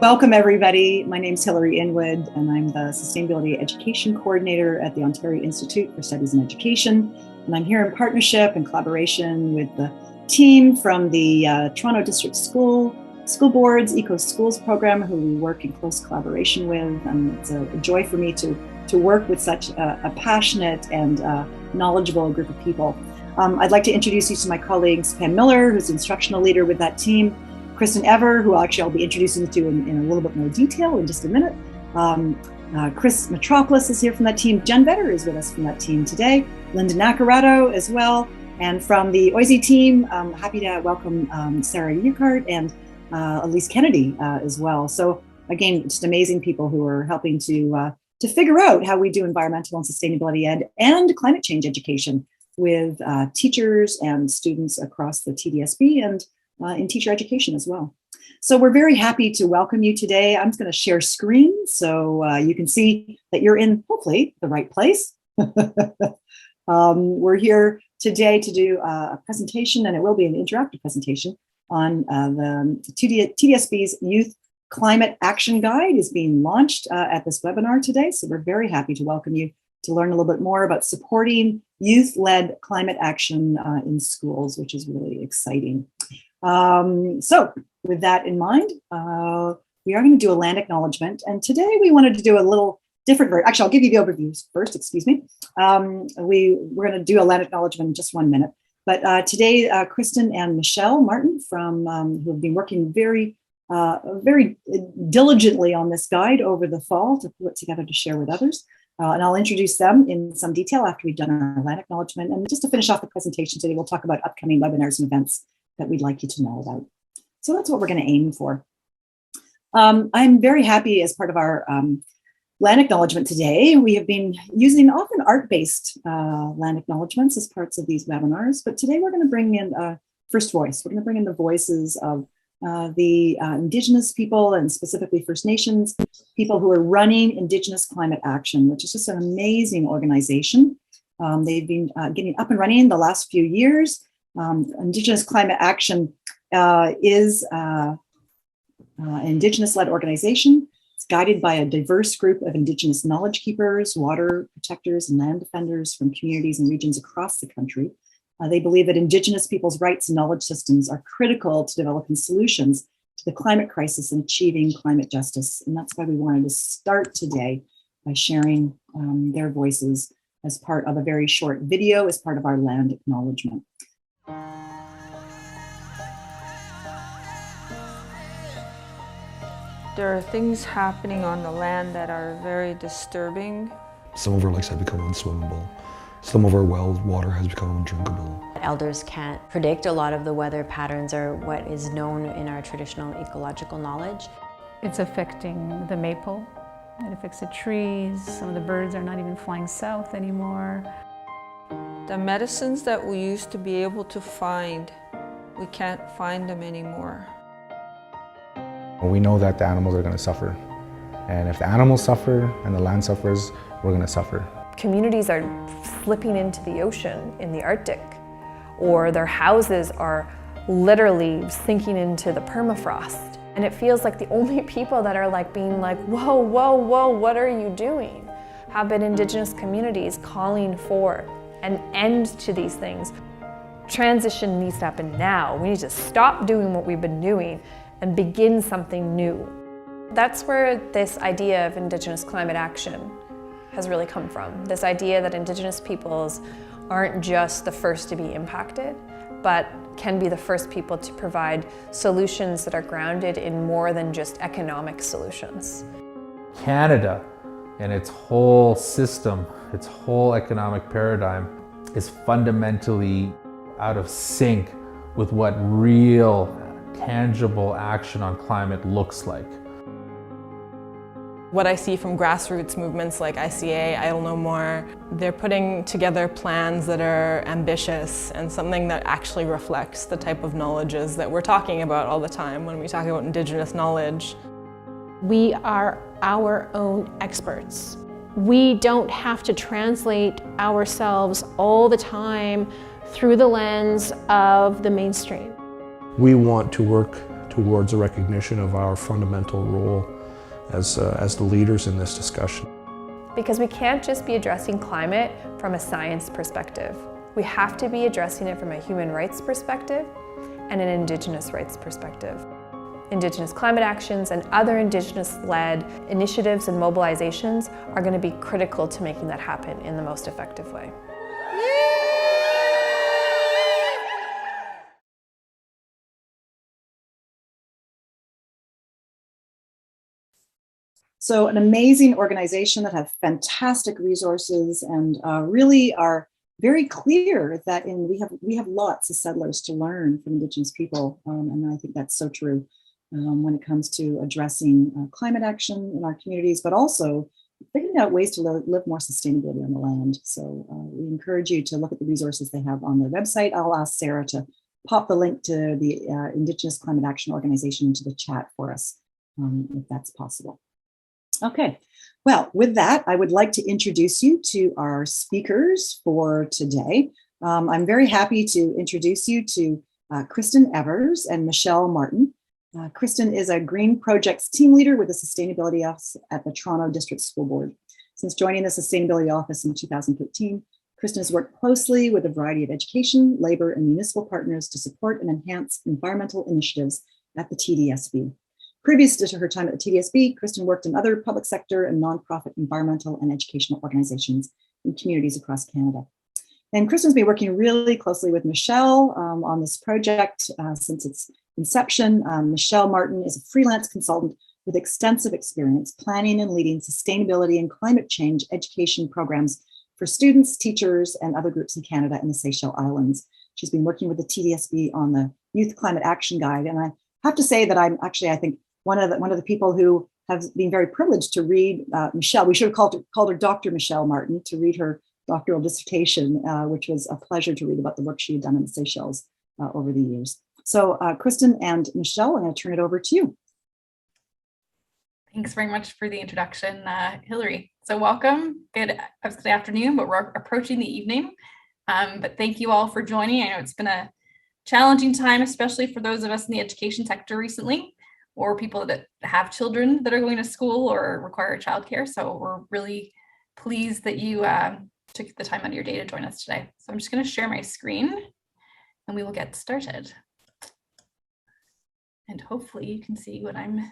Welcome, everybody. My name is Hilary Inwood, and I'm the Sustainability Education Coordinator at the Ontario Institute for Studies in Education. And I'm here in partnership and collaboration with the team from the Toronto District School Board's EcoSchools program, who we work in close collaboration with. And it's a joy for me to work with such a passionate and knowledgeable group of people. I'd like to introduce you to my colleagues, Pam Miller, who's the instructional leader with that team, Kristen Ever, who I'll be introducing to in a little bit more detail in just a minute. Chris Metropolis is here from that team. Jen Vetter is with us from that team today. Linda Nacarado as well. And from the OISE team, I'm happy to welcome Sarah Urquhart and Elise Kennedy as well. So again, just amazing people who are helping to figure out how we do environmental and sustainability ed and climate change education with teachers and students across the TDSB and in teacher education as well. So we're very happy to welcome you today. I'm just going to share screen so you can see that you're in, hopefully, the right place. We're here today to do a presentation, and it will be an interactive presentation on the TDSB's Youth Climate Action Guide is being launched at this webinar today. So we're very happy to welcome you to learn a little bit more about supporting youth-led climate action in schools, which is really exciting. So with that in mind, we are going to do a land acknowledgement. And today we wanted to do a little different version. Actually, I'll give you the overviews first, excuse me. We're going to do a land acknowledgement in just 1 minute. But today, Kristen and Michelle Martin who have been working very diligently on this guide over the fall to put it together to share with others. And I'll introduce them in some detail after we've done our land acknowledgement. And just to finish off the presentation today, we'll talk about upcoming webinars and events that we'd like you to know about. So that's what we're going to aim for. I'm very happy as part of our land acknowledgement today. We have been using often art-based land acknowledgements as parts of these webinars, but today we're going to bring in first voice. We're going to bring in the voices of the Indigenous people and specifically First Nations people who are running Indigenous Climate Action, which is just an amazing organization. They've been getting up and running the last few years. Indigenous Climate Action is an Indigenous-led organization. It's guided by a diverse group of Indigenous knowledge keepers, water protectors, and land defenders from communities and regions across the country. They believe that Indigenous people's rights and knowledge systems are critical to developing solutions to the climate crisis and achieving climate justice. And that's why we wanted to start today by sharing their voices as part of a very short video as part of our land acknowledgement. There are things happening on the land that are very disturbing. Some of our lakes have become unswimmable. Some of our well water has become undrinkable. Elders can't predict a lot of the weather patterns or what is known in our traditional ecological knowledge. It's affecting the maple, it affects the trees, some of the birds are not even flying south anymore. The medicines that we used to be able to find, we can't find them anymore. We know that the animals are going to suffer. And if the animals suffer and the land suffers, we're going to suffer. Communities are slipping into the ocean in the Arctic, or their houses are literally sinking into the permafrost. And it feels like the only people that are being like, whoa, whoa, whoa, what are you doing? Have been Indigenous communities calling for an end to these things. Transition needs to happen now. We need to stop doing what we've been doing and begin something new. That's where this idea of Indigenous climate action has really come from. This idea that Indigenous peoples aren't just the first to be impacted, but can be the first people to provide solutions that are grounded in more than just economic solutions. Canada and its whole system, its whole economic paradigm is fundamentally out of sync with what real tangible action on climate looks like. What I see from grassroots movements like ICA, I'll Know More, they're putting together plans that are ambitious and something that actually reflects the type of knowledges that we're talking about all the time when we talk about Indigenous knowledge. We are our own experts. We don't have to translate ourselves all the time through the lens of the mainstream. We want to work towards a recognition of our fundamental role as the leaders in this discussion. Because we can't just be addressing climate from a science perspective. We have to be addressing it from a human rights perspective and an Indigenous rights perspective. Indigenous climate actions and other Indigenous-led initiatives and mobilizations are going to be critical to making that happen in the most effective way. So an amazing organization that have fantastic resources and really are very clear that we have lots of settlers to learn from Indigenous people, and I think that's so true when it comes to addressing climate action in our communities, but also figuring out ways to live more sustainability on the land. So we encourage you to look at the resources they have on their website. I'll ask Sarah to pop the link to the Indigenous Climate Action Organization into the chat for us, if that's possible. Okay, well, with that, I would like to introduce you to our speakers for today. I'm very happy to introduce you to Kristen Evers and Michelle Martin. Kristen is a Green Projects team leader with the Sustainability Office at the Toronto District School Board. Since joining the Sustainability Office in 2013, Kristen has worked closely with a variety of education, labor, and municipal partners to support and enhance environmental initiatives at the TDSB. Previous to her time at the TDSB, Kristen worked in other public sector and nonprofit environmental and educational organizations in communities across Canada. And Kristen's been working really closely with Michelle on this project since its inception. Michelle Martin is a freelance consultant with extensive experience planning and leading sustainability and climate change education programs for students, teachers, and other groups in Canada and the Seychelles Islands. She's been working with the TDSB on the Youth Climate Action Guide. And I have to say that I'm actually, I think, one of the people who have been very privileged to read Michelle. We should have called her Dr. Michelle Martin to read her doctoral dissertation, which was a pleasure to read about the work she had done in the Seychelles over the years. So Kristen and Michelle, I'm going to turn it over to you. Thanks very much for the introduction, Hillary. So welcome. Good afternoon, but we're approaching the evening. But thank you all for joining. I know it's been a challenging time, especially for those of us in the education sector recently, or people that have children that are going to school or require childcare. So we're really pleased that you took the time out of your day to join us today. So I'm just going to share my screen and we will get started. And hopefully you can see what you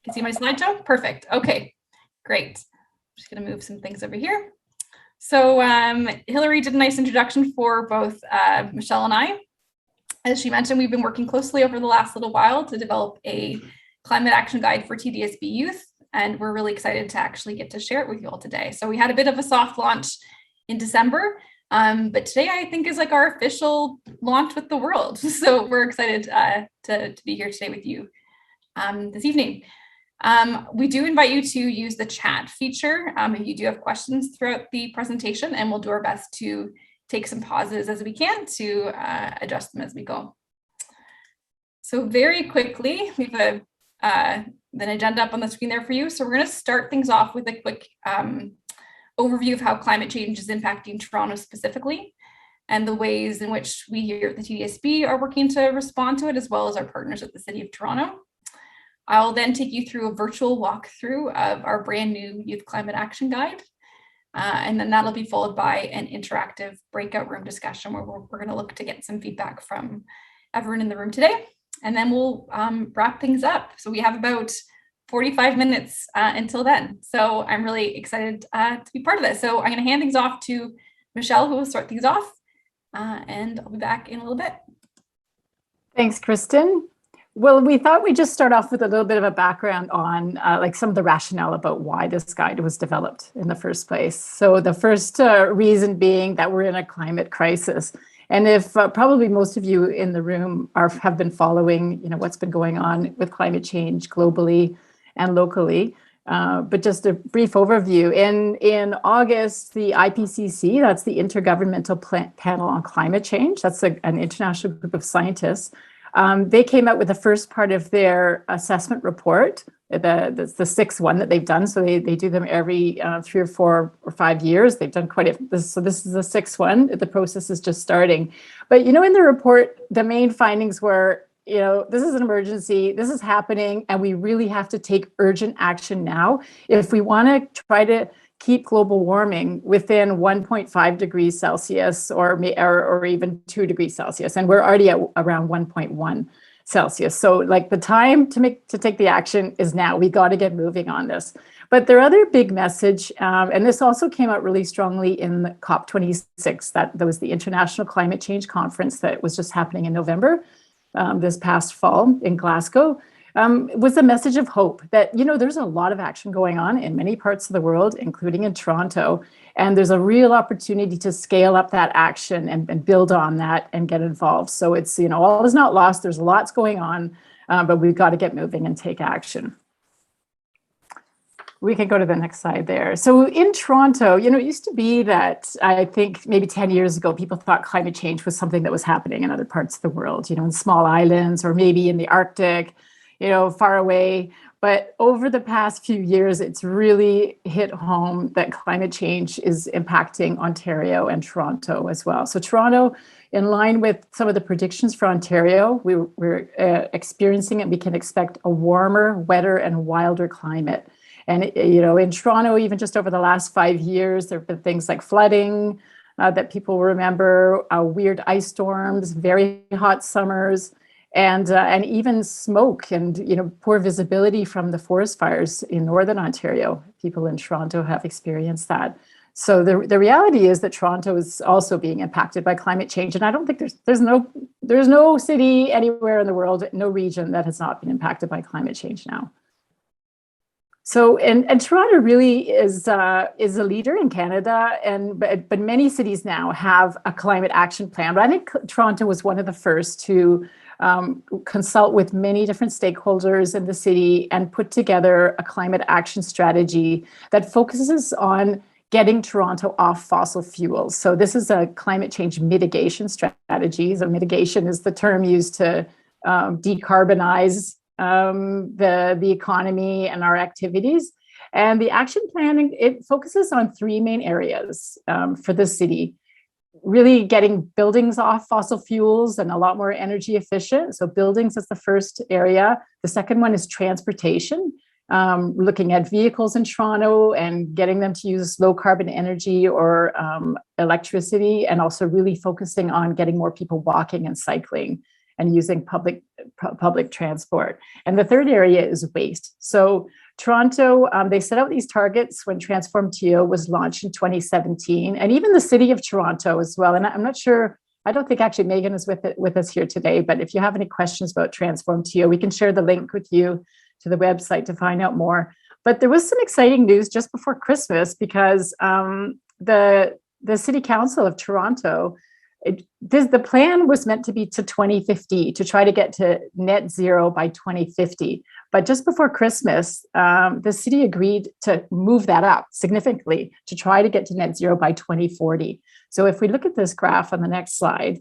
can see my slideshow? Perfect. Okay, great. I'm just going to move some things over here. So Hillary did a nice introduction for both Michelle and I. As she mentioned, we've been working closely over the last little while to develop a climate action guide for TDSB youth, and we're really excited to actually get to share it with you all today. So we had a bit of a soft launch in December, but today I think is like our official launch with the world. So we're excited to be here today with you this evening. We do invite you to use the chat feature if you do have questions throughout the presentation, and we'll do our best to take some pauses as we can to adjust them as we go. So very quickly, we have an agenda up on the screen there for you. So we're going to start things off with a quick overview of how climate change is impacting Toronto specifically, and the ways in which we here at the TDSB are working to respond to it, as well as our partners at the City of Toronto. I'll then take you through a virtual walkthrough of our brand new Youth Climate Action Guide. And then that'll be followed by an interactive breakout room discussion where we're going to look to get some feedback from everyone in the room today. And then we'll wrap things up. So we have about 45 minutes until then. So I'm really excited to be part of this. So I'm going to hand things off to Michelle, who will start things off. And I'll be back in a little bit. Thanks, Kristen. Well, we thought we'd just start off with a little bit of a background on like some of the rationale about why this guide was developed in the first place. So the first reason being that we're in a climate crisis. And if probably most of you in the room have been following, what's been going on with climate change globally and locally. But just a brief overview. In August, the IPCC, that's the Intergovernmental Panel on Climate Change, that's an international group of scientists, they came out with the first part of their assessment report, the sixth one that they've done. So they do them every 3 or 4 or 5 years. They've done quite so this is the sixth one. The process is just starting. But in the report, the main findings were this is an emergency, this is happening, and we really have to take urgent action now if we want to try to keep global warming within 1.5 degrees Celsius or even 2 degrees Celsius. And we're already at around 1.1 Celsius. So like the time to take the action is now. We got to get moving on this. But their other big message, and this also came out really strongly in the COP26, that was the International Climate Change Conference that was just happening in November, this past fall in Glasgow, was a message of hope that, there's a lot of action going on in many parts of the world, including in Toronto. And there's a real opportunity to scale up that action and build on that and get involved. So it's, all is not lost. There's lots going on, but we've got to get moving and take action. We can go to the next slide there. So in Toronto, it used to be that I think maybe 10 years ago, people thought climate change was something that was happening in other parts of the world, in small islands or maybe in the Arctic, far away. But over the past few years, it's really hit home that climate change is impacting Ontario and Toronto as well. So Toronto, in line with some of the predictions for Ontario, we're experiencing and we can expect a warmer, wetter, and wilder climate. And, in Toronto, even just over the last 5 years, there have been things like flooding that people remember, weird ice storms, very hot summers, and even smoke and, poor visibility from the forest fires in Northern Ontario. People in Toronto have experienced that. So the reality is that Toronto is also being impacted by climate change. And I don't think there's no city anywhere in the world, no region that has not been impacted by climate change now. So, and Toronto really is a leader in Canada, but many cities now have a climate action plan. But I think Toronto was one of the first to consult with many different stakeholders in the city and put together a climate action strategy that focuses on getting Toronto off fossil fuels. So this is a climate change mitigation strategy. So mitigation is the term used to decarbonize the economy and our activities. And the action plan, it focuses on 3 main areas for the city. Really getting buildings off fossil fuels and a lot more energy efficient. So buildings is the first area. The second one is transportation, looking at vehicles in Toronto and getting them to use low carbon energy or electricity, and also really focusing on getting more people walking and cycling and using public transport. And the third area is waste. So Toronto, they set out these targets when TransformTO was launched in 2017, and even the city of Toronto as well. And I'm not sure, I don't think actually Megan is with us here today, but if you have any questions about TransformTO, we can share the link with you to the website to find out more. But there was some exciting news just before Christmas, because the City Council of Toronto, the plan was meant to be to 2050 to try to get to net zero by 2050. But just before Christmas, the city agreed to move that up significantly to try to get to net zero by 2040. So if we look at this graph on the next slide,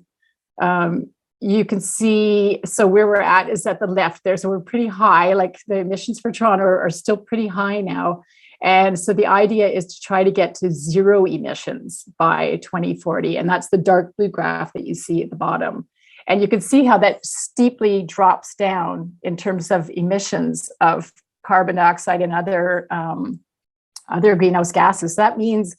you can see, so where we're at is at the left there. So we're pretty high, like the emissions for Toronto are still pretty high now. And so the idea is to try to get to zero emissions by 2040. And that's the dark blue graph that you see at the bottom. And you can see how that steeply drops down in terms of emissions of carbon dioxide and other greenhouse gases. That means,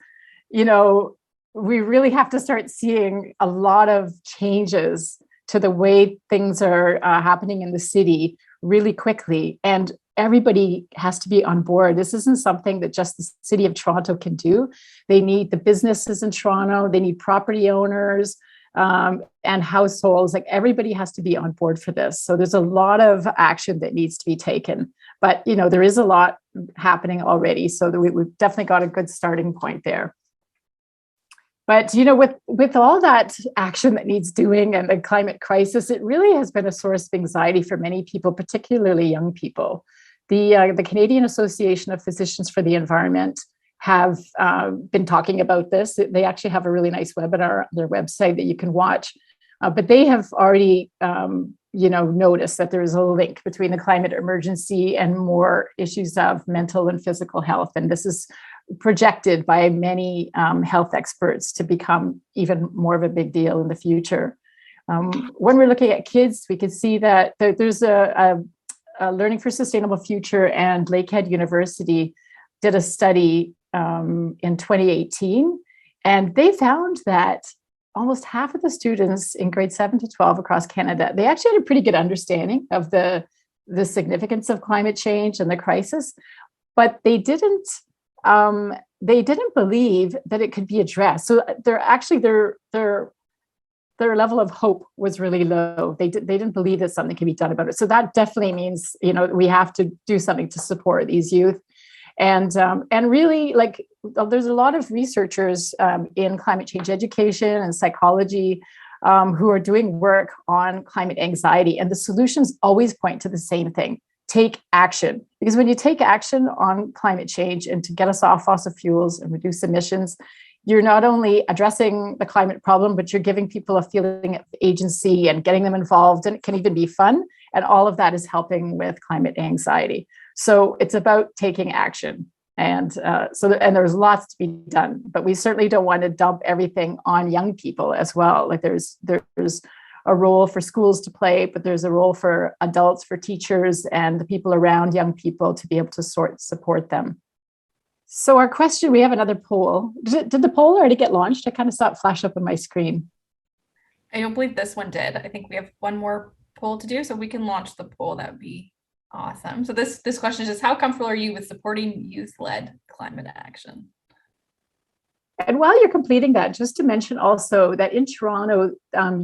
we really have to start seeing a lot of changes to the way things are happening in the city really quickly. And everybody has to be on board. This isn't something that just the City of Toronto can do. They need the businesses in Toronto, they need property owners and households. Like everybody has to be on board for this. So there's a lot of action that needs to be taken. But there is a lot happening already. So we've definitely got a good starting point there. But with all that action that needs doing and the climate crisis, it really has been a source of anxiety for many people, particularly young people. The Canadian Association of Physicians for the Environment have been talking about this. They actually have a really nice webinar on their website that you can watch. But they have already noticed that there is a link between the climate emergency and more issues of mental and physical health. And this is projected by many health experts to become even more of a big deal in the future. When we're looking at kids, we can see that there's a Learning for Sustainable Future and Lakehead University did a study in 2018, and they found that almost half of the students in grade 7 to 12 across Canada, they actually had a pretty good understanding of the significance of climate change and the crisis, but they didn't believe that it could be addressed. So their level of hope was really low. They didn't believe that something can be done about it. So that definitely means, we have to do something to support these youth. And really, like, there's a lot of researchers in climate change education and psychology who are doing work on climate anxiety. And the solutions always point to the same thing: take action. Because when you take action on climate change and to get us off fossil fuels and reduce emissions, you're not only addressing the climate problem, but you're giving people a feeling of agency and getting them involved, and it can even be fun. And all of that is helping with climate anxiety. So it's about taking action. And and there's lots to be done, but we certainly don't want to dump everything on young people as well. Like there's a role for schools to play, but there's a role for adults, for teachers, and the people around young people to be able to support them. So our question, we have another poll. Did the poll already get launched? I kind of saw it flash up on my screen. I don't believe this one did. I think we have one more poll to do, so we can launch the poll. That would be awesome. So this question is just, how comfortable are you with supporting youth-led climate action? And while you're completing that, just to mention also that in Toronto,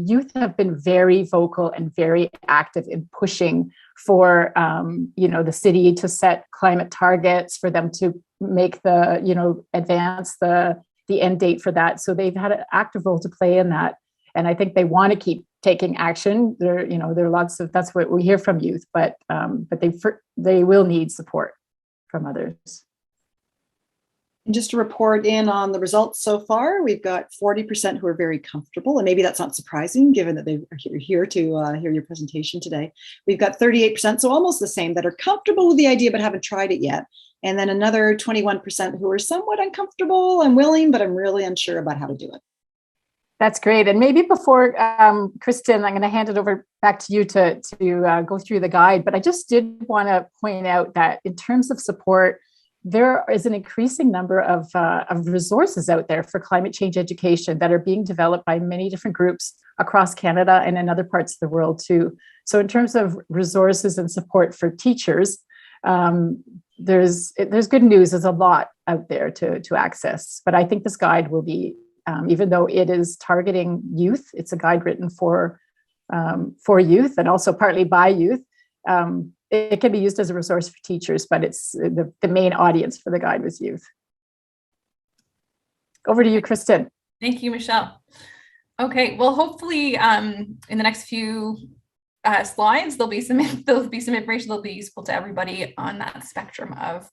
youth have been very vocal and very active in pushing for, the city to set climate targets, for them to make advance the end date for that. So they've had an active role to play in that. And I think they want to keep taking action. There are lots of, that's what we hear from youth, but they will need support from others. And just to report in on the results so far, we've got 40% who are very comfortable, and maybe that's not surprising given that they are here to hear your presentation today. We've got 38%, so almost the same, that are comfortable with the idea but haven't tried it yet. And then another 21% who are somewhat uncomfortable and willing, but I'm really unsure about how to do it. That's great. And maybe before, Kristen, I'm going to hand it over back to you to go through the guide. But I just did want to point out that in terms of support, there is an increasing number of resources out there for climate change education that are being developed by many different groups across Canada and in other parts of the world too. So in terms of resources and support for teachers, there's good news. There's a lot out there to access. But I think this guide will be, even though it is targeting youth, it's a guide written for youth and also partly by youth. It can be used as a resource for teachers, but it's the main audience for the guide was youth. Over to you, Kristen. Thank you, Michelle. Okay, well, hopefully in the next few slides, there'll be some information that'll be useful to everybody on that spectrum of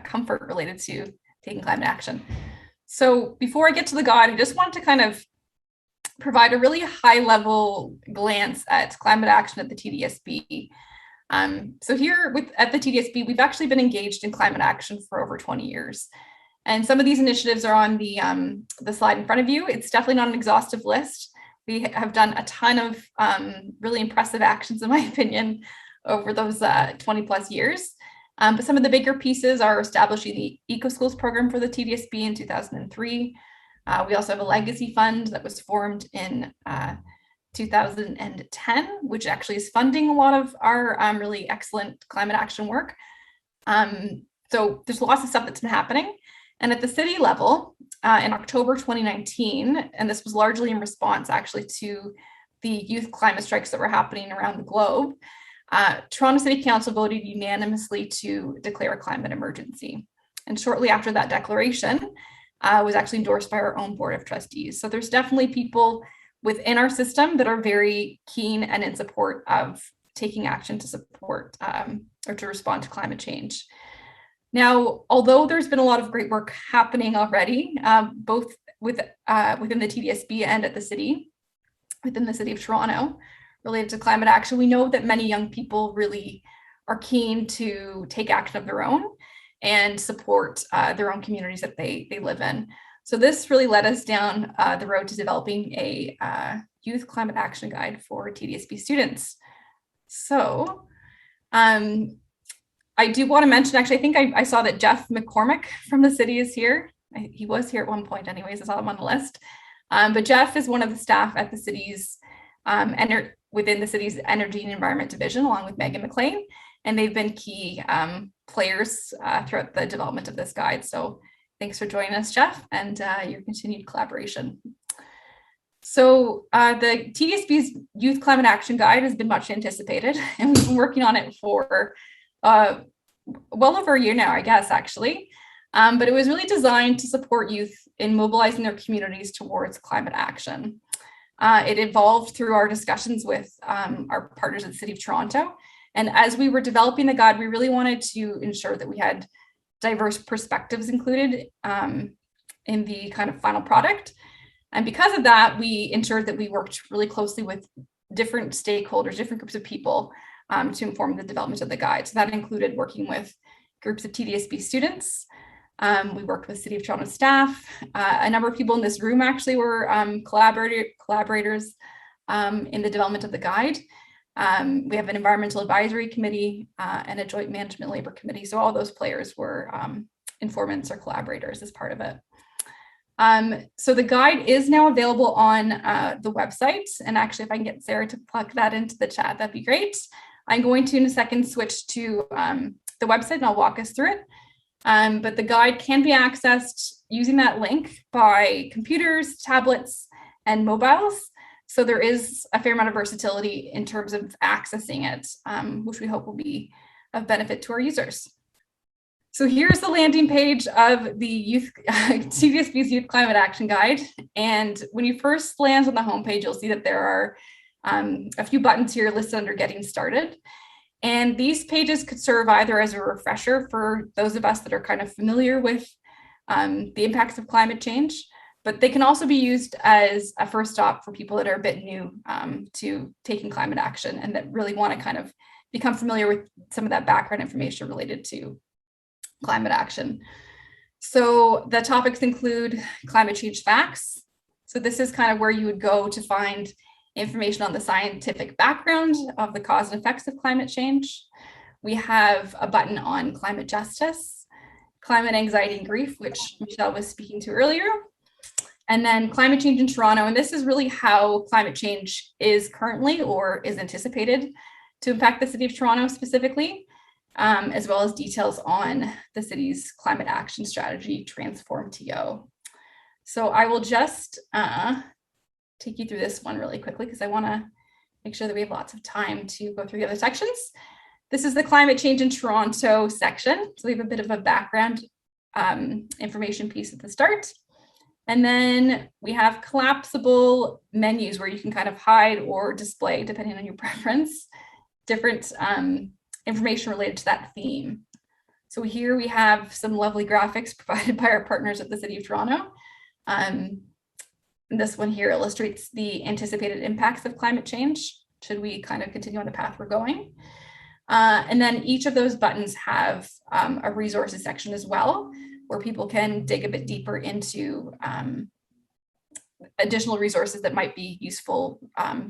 comfort related to taking climate action. So before I get to the guide, I just wanted to kind of provide a really high level glance at climate action at the TDSB. So here at the TDSB, we've actually been engaged in climate action for over 20 years. And some of these initiatives are on the slide in front of you. It's definitely not an exhaustive list. We have done a ton of really impressive actions, in my opinion, over those 20 plus years. But some of the bigger pieces are establishing the EcoSchools program for the TDSB in 2003. We also have a legacy fund that was formed in 2010, which actually is funding a lot of our really excellent climate action work. So there's lots of stuff that's been happening. And at the city level, in October 2019, and this was largely in response actually to the youth climate strikes that were happening around the globe, Toronto City Council voted unanimously to declare a climate emergency. And shortly after that declaration was actually endorsed by our own board of trustees. So there's definitely people within our system that are very keen and in support of taking action to support or to respond to climate change. Now, although there's been a lot of great work happening already, both within the TDSB and at the city, within the city of Toronto, related to climate action, we know that many young people really are keen to take action of their own and support their own communities that they live in. So this really led us down the road to developing a Youth Climate Action Guide for TDSB students. So I do want to mention, actually, I think I saw that Jeff McCormick from the city is here. He was here at one point anyways, I saw him on the list. But Jeff is one of the staff at the city's, within the city's Energy and Environment Division, along with Megan McLean. And they've been key players throughout the development of this guide. So thanks for joining us, Jeff, and your continued collaboration. So the TDSB's Youth Climate Action Guide has been much anticipated, and we've been working on it for well over a year now, I guess, actually. But it was really designed to support youth in mobilizing their communities towards climate action. It evolved through our discussions with our partners at the City of Toronto. And as we were developing the guide, we really wanted to ensure that we had diverse perspectives included in the kind of final product. And because of that, we ensured that we worked really closely with different stakeholders, different groups of people to inform the development of the guide. So that included working with groups of TDSB students. We worked with City of Toronto staff. A number of people in this room actually were collaborators in the development of the guide. We have an environmental advisory committee and a joint management labor committee. So all those players were informants or collaborators as part of it. So the guide is now available on the website. And actually, if I can get Sarah to plug that into the chat, that'd be great. I'm going to, in a second, switch to the website and I'll walk us through it. But the guide can be accessed using that link by computers, tablets, and mobiles. So there is a fair amount of versatility in terms of accessing it, which we hope will be of benefit to our users. So here's the landing page of the TDSB's Youth Climate Action Guide. And when you first land on the homepage, you'll see that there are a few buttons here listed under Getting Started. And these pages could serve either as a refresher for those of us that are kind of familiar with the impacts of climate change, but they can also be used as a first stop for people that are a bit new to taking climate action and that really want to kind of become familiar with some of that background information related to climate action. So the topics include climate change facts. So this is kind of where you would go to find information on the scientific background of the cause and effects of climate change. We have a button on climate justice, climate anxiety and grief, which Michelle was speaking to earlier, and then climate change in Toronto. And this is really how climate change is currently or is anticipated to impact the City of Toronto specifically, as well as details on the city's climate action strategy, TransformTO. So I will just take you through this one really quickly because I want to make sure that we have lots of time to go through the other sections. This is the climate change in Toronto section. So we have a bit of a background information piece at the start. And then we have collapsible menus where you can kind of hide or display, depending on your preference, different information related to that theme. So here we have some lovely graphics provided by our partners at the City of Toronto. This one here illustrates the anticipated impacts of climate change, should we kind of continue on the path we're going. And then each of those buttons have a resources section as well, where people can dig a bit deeper into additional resources that might be useful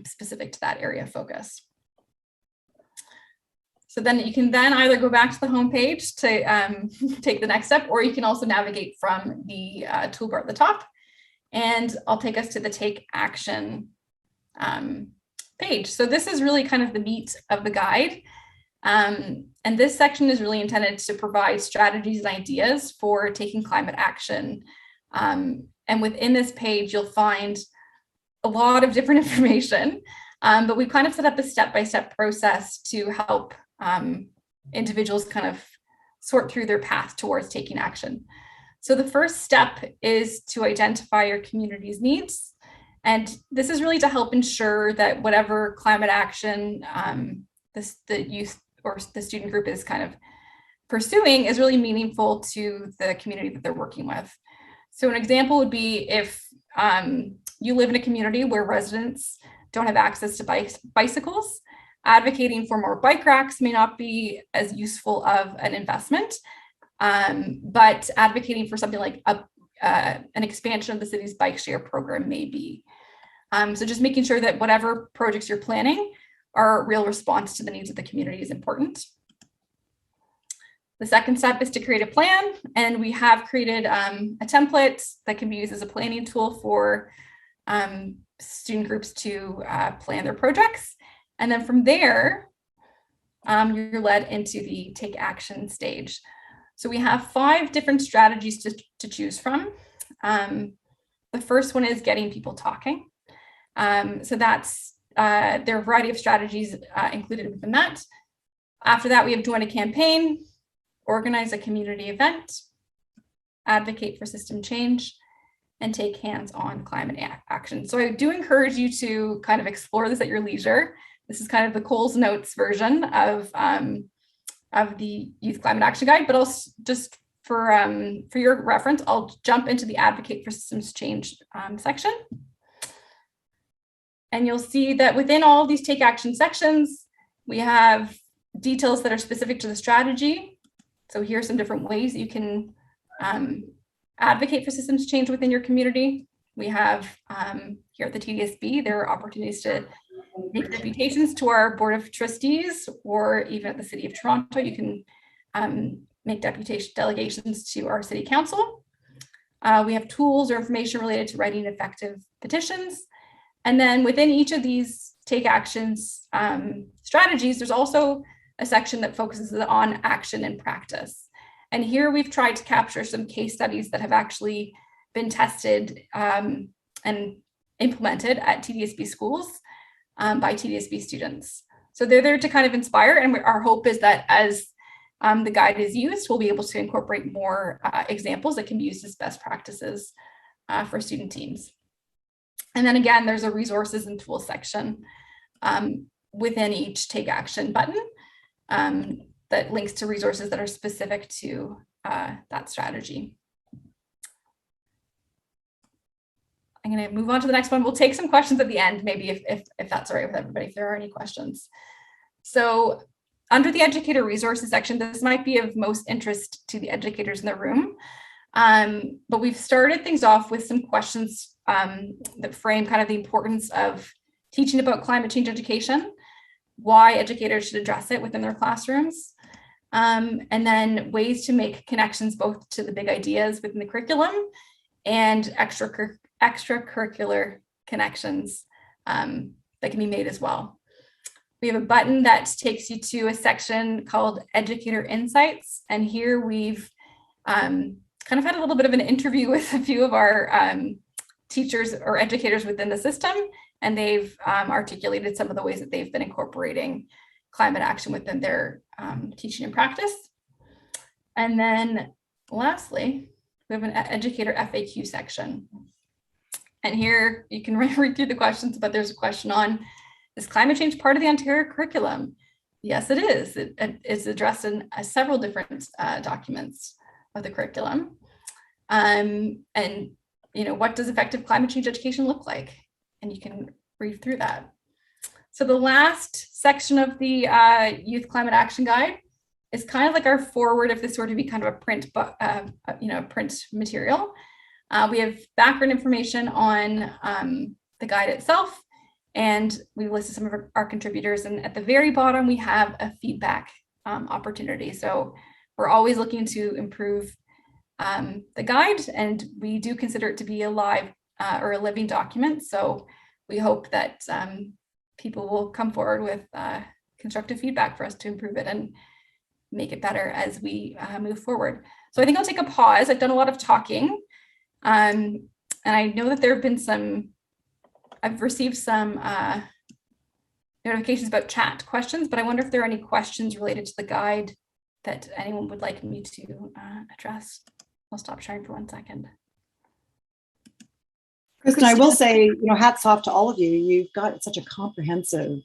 specific to that area of focus. So then you can then either go back to the homepage to take the next step, or you can also navigate from the toolbar at the top. And I'll take us to the Take Action page. So this is really kind of the meat of the guide. And this section is really intended to provide strategies and ideas for taking climate action. And within this page, you'll find a lot of different information, but we've kind of set up a step-by-step process to help individuals kind of sort through their path towards taking action. So the first step is to identify your community's needs. And this is really to help ensure that whatever climate action the youth or the student group is kind of pursuing is really meaningful to the community that they're working with. So an example would be if you live in a community where residents don't have access to bicycles, advocating for more bike racks may not be as useful of an investment, but advocating for something like an expansion of the city's bike share program may be. So just making sure that whatever projects you're planning are a real response to the needs of the community is important. The second step is to create a plan, and we have created a template that can be used as a planning tool for student groups to plan their projects. And then from there, you're led into the take action stage. So we have 5 different strategies to choose from. The first one is getting people talking. So that's, there are a variety of strategies included within that. After that, we have join a campaign, organize a community event, advocate for system change, and take hands-on climate action. So I do encourage you to kind of explore this at your leisure. This is kind of the Coles Notes version of the Youth Climate Action Guide, but also just for your reference, I'll jump into the Advocate for Systems Change section. And you'll see that within all of these take action sections, we have details that are specific to the strategy. So here are some different ways that you can advocate for systems change within your community. We have here at the TDSB, there are opportunities to make deputations to our Board of Trustees, or even at the City of Toronto, you can make delegations to our City Council. We have tools or information related to writing effective petitions. And then within each of these take actions strategies, there's also a section that focuses on action and practice. And here we've tried to capture some case studies that have actually been tested and implemented at TDSB schools by TDSB students. So they're there to kind of inspire, and our hope is that as the guide is used, we'll be able to incorporate more examples that can be used as best practices for student teams. And then again, there's a resources and tools section within each take action button that links to resources that are specific to that strategy. I'm going to move on to the next one. We'll take some questions at the end, maybe if that's all right with everybody, if there are any questions. So under the educator resources section, this might be of most interest to the educators in the room. But we've started things off with some questions that frame kind of the importance of teaching about climate change education, why educators should address it within their classrooms, and then ways to make connections both to the big ideas within the curriculum and extracurricular connections that can be made as well. We have a button that takes you to a section called Educator Insights. And here we've kind of had a little bit of an interview with a few of our teachers or educators within the system, and they've articulated some of the ways that they've been incorporating climate action within their teaching and practice. And then lastly, we have an educator FAQ section. And here you can read through the questions, but there's a question on, is climate change part of the Ontario curriculum? Yes, it is. It is addressed in several different documents of the curriculum. And you know, what does effective climate change education look like? And you can read through that. So the last section of the Youth Climate Action Guide is kind of like our forward if this were to be kind of a print, print material. We have background information on the guide itself, and we listed some of our contributors. And at the very bottom, we have a feedback opportunity. So we're always looking to improve the guide, and we do consider it to be a live or a living document. So we hope that people will come forward with constructive feedback for us to improve it and make it better as we move forward. So I think I'll take a pause. I've done a lot of talking. And I know that there have been I've received some notifications about chat questions, but I wonder if there are any questions related to the guide that anyone would like me to address. I'll stop sharing for 1 second. Kristen, I will say, you know, hats off to all of you. You've got such a comprehensive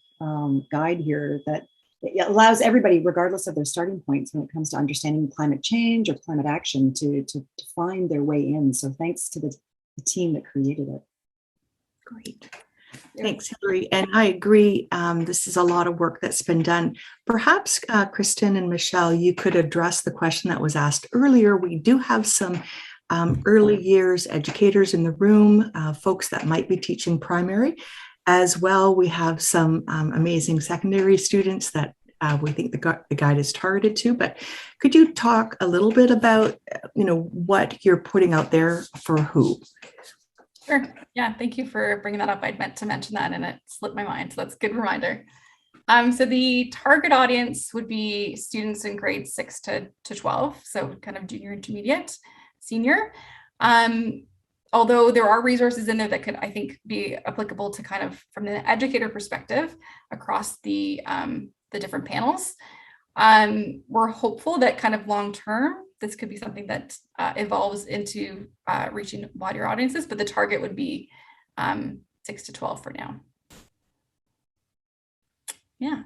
guide here that it allows everybody, regardless of their starting points when it comes to understanding climate change or climate action, to find their way in. So thanks to the team that created it. Great. Thanks, Hillary. And I agree, this is a lot of work that's been done. Perhaps, Kristen and Michelle, you could address the question that was asked earlier. We do have some early years educators in the room, folks that might be teaching primary. As well, we have some amazing secondary students that we think the guide is targeted to. But could you talk a little bit about, what you're putting out there for who? Sure. Yeah, thank you for bringing that up. I'd meant to mention that and it slipped my mind. So that's a good reminder. So the target audience would be students in grades 6 to 12, so kind of junior, intermediate, senior. Although there are resources in there that could, I think, be applicable to kind of from the educator perspective across the different panels. We're hopeful that kind of long-term, this could be something that evolves into reaching wider audiences, but the target would be 6 to 12 for now. Yeah.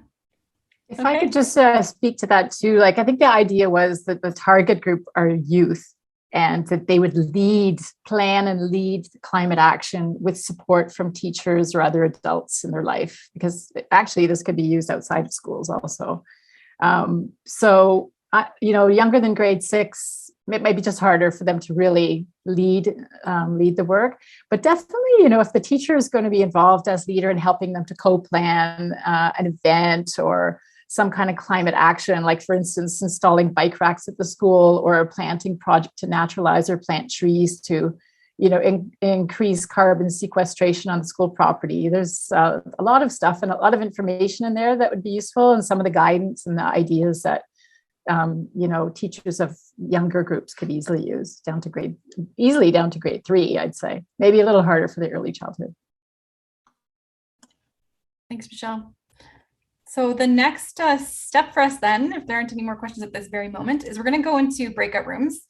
If I could just speak to that too, like I think the idea was that the target group are youth and that they would plan and lead climate action with support from teachers or other adults in their life, because actually this could be used outside of schools also. Younger than grade 6, it might be just harder for them to really lead the work, but definitely, if the teacher is going to be involved as leader in helping them to co-plan an event or some kind of climate action, like for instance, installing bike racks at the school or a planting project to naturalize or plant trees to, increase carbon sequestration on the school property. There's a lot of stuff and a lot of information in there that would be useful, and some of the guidance and the ideas that teachers of younger groups could easily use down to grade 3, I'd say. Maybe a little harder for the early childhood. Thanks, Michelle. So the next step for us then, if there aren't any more questions at this very moment, is we're going to go into breakout rooms.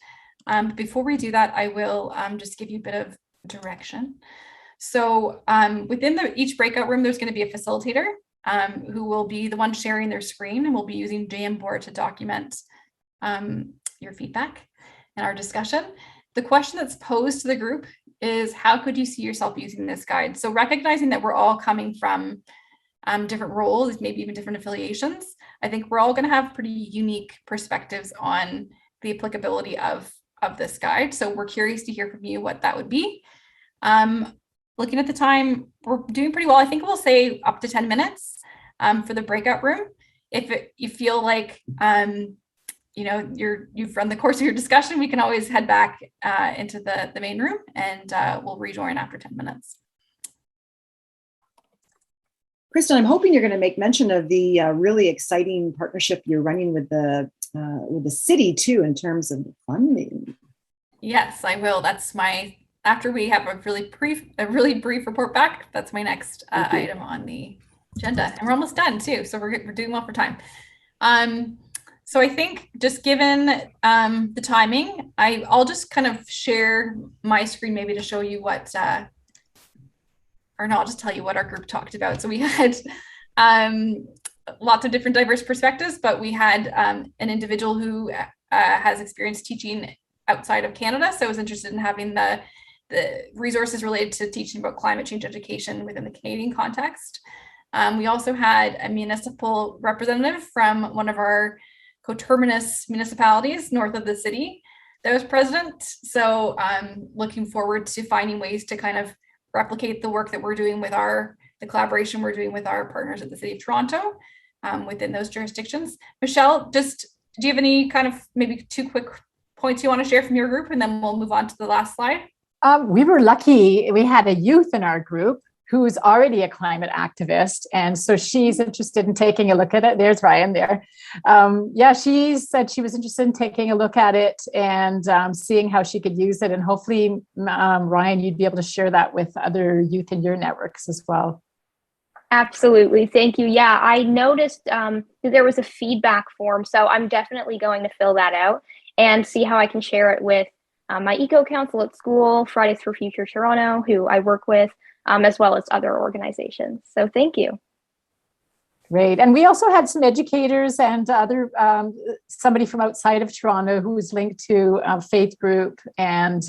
Before we do that, I will just give you a bit of direction. So within each breakout room, there's going to be a facilitator who will be the one sharing their screen, and we'll be using Jamboard to document your feedback and our discussion. The question that's posed to the group is, how could you see yourself using this guide? So recognizing that we're all coming from different roles, maybe even different affiliations, I think we're all going to have pretty unique perspectives on the applicability of this guide. So we're curious to hear from you what that would be. Looking at the time, we're doing pretty well. I think we'll say up to 10 minutes for the breakout room. If you feel like you've run the course of your discussion, we can always head back into the main room, and we'll rejoin after 10 minutes. Kristen, I'm hoping you're going to make mention of the really exciting partnership you're running with the city too, in terms of funding. Yes, I will. That's after we have a really brief report back, that's my next item on the agenda, and we're almost done too, so we're doing well for time. So I think just given the timing, I'll just kind of share my screen maybe to show you what. I'll just tell you what our group talked about. So we had lots of different diverse perspectives, but we had an individual who has experience teaching outside of Canada, so I was interested in having the resources related to teaching about climate change education within the Canadian context. We also had a municipal representative from one of our coterminous municipalities north of the city that was present. So looking forward to finding ways to kind of replicate the work that we're doing with the collaboration we're doing with our partners at the City of Toronto within those jurisdictions. Michelle, do you have any kind of maybe 2 quick points you want to share from your group, and then we'll move on to the last slide? We were lucky. We had a youth in our group who's already a climate activist. And so she's interested in taking a look at it. There's Ryan there. She said she was interested in taking a look at it and seeing how she could use it. And hopefully, Ryan, you'd be able to share that with other youth in your networks as well. Absolutely. Thank you. Yeah, I noticed that there was a feedback form. So I'm definitely going to fill that out and see how I can share it with my eco council at school, Fridays for Future Toronto, who I work with, as well as other organizations. So thank you. Great. And we also had some educators and other somebody from outside of Toronto who was linked to Faith Group and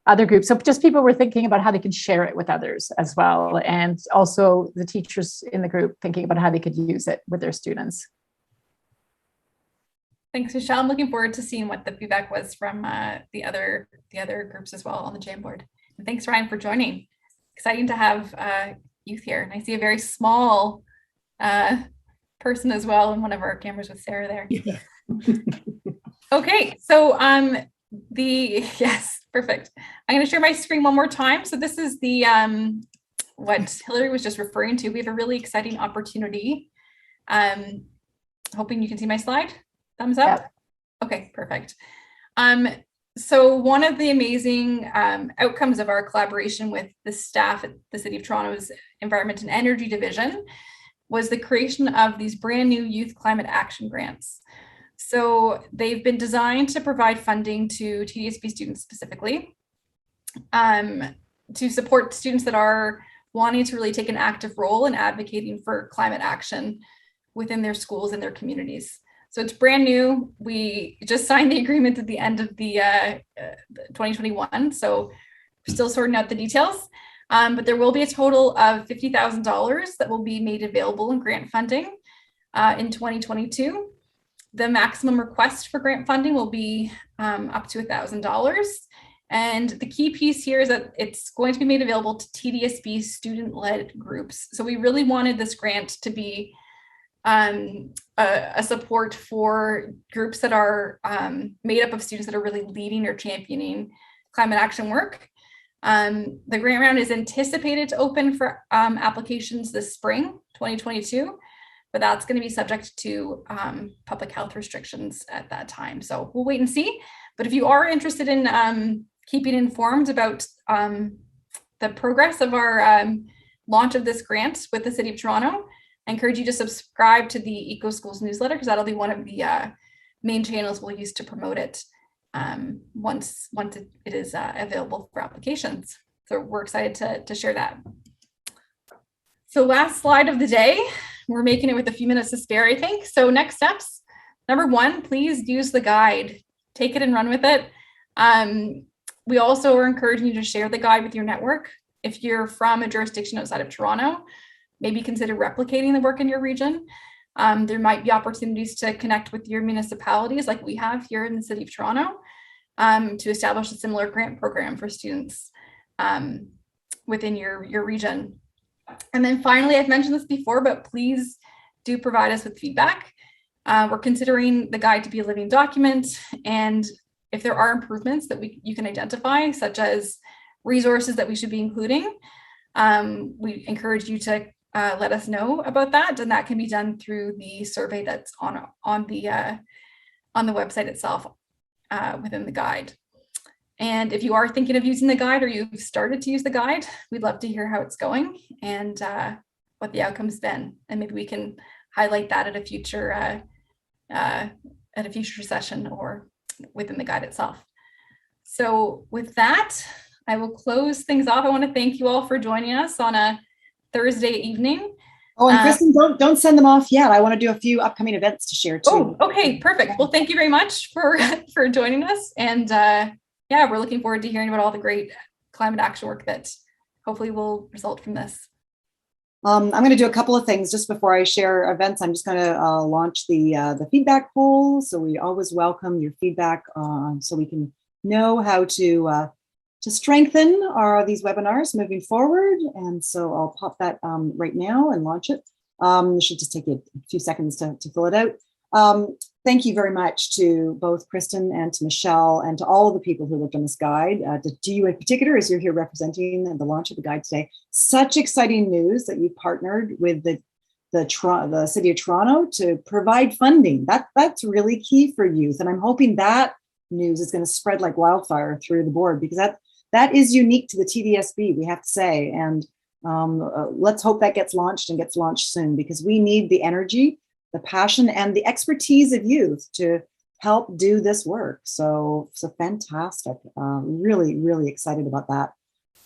other groups. So just people were thinking about how they can share it with others as well. And also the teachers in the group thinking about how they could use it with their students. Thanks, Michelle. I'm looking forward to seeing what the feedback was from the other groups as well on the Jamboard. And thanks, Ryan, for joining. Exciting to have youth here. And I see a very small person as well in one of our cameras with Sarah there. Yeah. Okay, so yes, perfect. I'm going to share my screen one more time. So this is the what Hillary was just referring to. We have a really exciting opportunity. Hoping you can see my slide. Thumbs up. Yep. Okay, perfect. So one of the amazing outcomes of our collaboration with the staff at the City of Toronto's Environment and Energy Division was the creation of these brand new Youth Climate Action Grants. So they've been designed to provide funding to TDSB students specifically to support students that are wanting to really take an active role in advocating for climate action within their schools and their communities. So it's brand new. We just signed the agreement at the end of the 2021. So we're still sorting out the details, but there will be a total of $50,000 that will be made available in grant funding in 2022. The maximum request for grant funding will be up to $1,000. And the key piece here is that it's going to be made available to TDSB student-led groups. So we really wanted this grant to be a support for groups that are made up of students that are really leading or championing climate action work. The grant round is anticipated to open for applications this spring, 2022, but that's going to be subject to public health restrictions at that time. So we'll wait and see. But if you are interested in keeping informed about the progress of our launch of this grant with the City of Toronto, I encourage you to subscribe to the EcoSchools newsletter, because that'll be one of the main channels we'll use to promote it once it is available for applications. So we're excited to share that. So last slide of the day, we're making it with a few minutes to spare, I think. So next steps, number one, please use the guide, take it and run with it. We also are encouraging you to share the guide with your network. If you're from a jurisdiction outside of Toronto, maybe consider replicating the work in your region. There might be opportunities to connect with your municipalities like we have here in the City of Toronto to establish a similar grant program for students within your region. And then finally, I've mentioned this before, but please do provide us with feedback. We're considering the guide to be a living document, and if there are improvements that you can identify, such as resources that we should be including, we encourage you to let us know about that, and that can be done through the survey that's on the website itself within the guide. And if you are thinking of using the guide, or you've started to use the guide, we'd love to hear how it's going and what the outcome's been, and maybe we can highlight that at a future session or within the guide itself. So with that, I will close things off. I want to thank you all for joining us on a Thursday evening. Oh, and Kristen, don't send them off yet. I want to do a few upcoming events to share too. Oh, okay, perfect. Well, thank you very much for joining us. And yeah, we're looking forward to hearing about all the great climate action work that hopefully will result from this. I'm going to do a couple of things just before I share events. I'm just going to launch the feedback poll. So we always welcome your feedback so we can know how to strengthen these webinars moving forward. And so I'll pop that right now and launch it. It should just take you a few seconds to fill it out. Thank you very much to both Kristen and to Michelle and to all of the people who worked on this guide, to you in particular, as you're here representing the launch of the guide today. Such exciting news that you partnered with the City of Toronto to provide funding. That's really key for youth. And I'm hoping that news is going to spread like wildfire through the board, because that is unique to the TDSB, we have to say. And let's hope that gets launched and gets launched soon, because we need the energy, the passion, and the expertise of youth to help do this work. So fantastic. Really, really excited about that.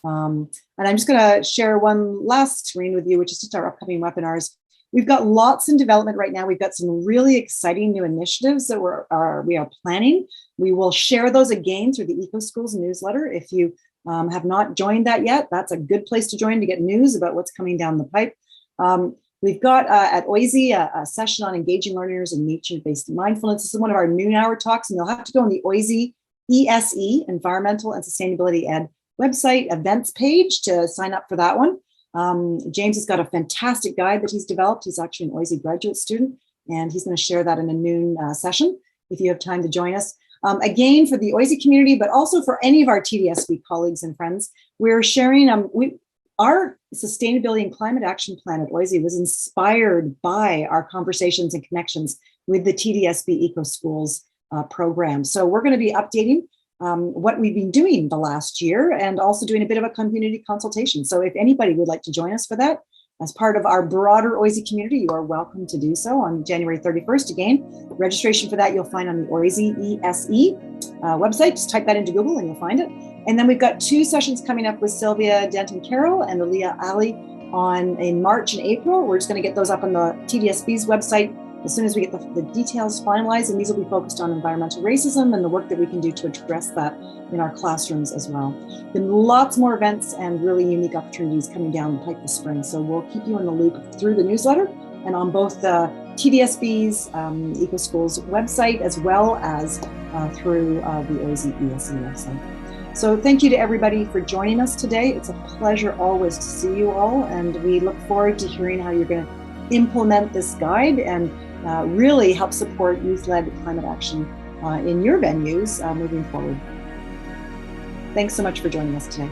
And I'm just going to share one last screen with you, which is just our upcoming webinars. We've got lots in development right now. We've got some really exciting new initiatives that we are planning. We will share those again through the EcoSchools newsletter. If you have not joined that yet, that's a good place to join to get news about what's coming down the pipe. We've got at OISE a session on engaging learners in nature-based mindfulness. This is one of our noon hour talks, and you'll have to go on the OISE ESE, Environmental and Sustainability Ed website events page to sign up for that one. James has got a fantastic guide that he's developed. He's actually an OISE graduate student, and he's going to share that in a noon session if you have time to join us. Again, for the OISE community, but also for any of our TDSB colleagues and friends, we're sharing, our Sustainability and Climate Action Plan at OISE was inspired by our conversations and connections with the TDSB EcoSchools program. So we're going to be updating what we've been doing the last year and also doing a bit of a community consultation. So if anybody would like to join us for that, as part of our broader OISE community, you are welcome to do so on January 31st. Again, registration for that you'll find on the OISE ESE website. Just type that into Google and you'll find it. And then we've got 2 sessions coming up with Sylvia Denton-Carroll and Leah Ali in March and April. We're just going to get those up on the TDSB's website as soon as we get the details finalized, and these will be focused on environmental racism and the work that we can do to address that in our classrooms as well. Been lots more events and really unique opportunities coming down the pipe this spring, so we'll keep you in the loop through the newsletter and on both the TDSB's EcoSchools website as well as through the OISE ESE website. So thank you to everybody for joining us today. It's a pleasure always to see you all, and we look forward to hearing how you're going to implement this guide and really help support youth-led climate action in your venues moving forward. Thanks so much for joining us today.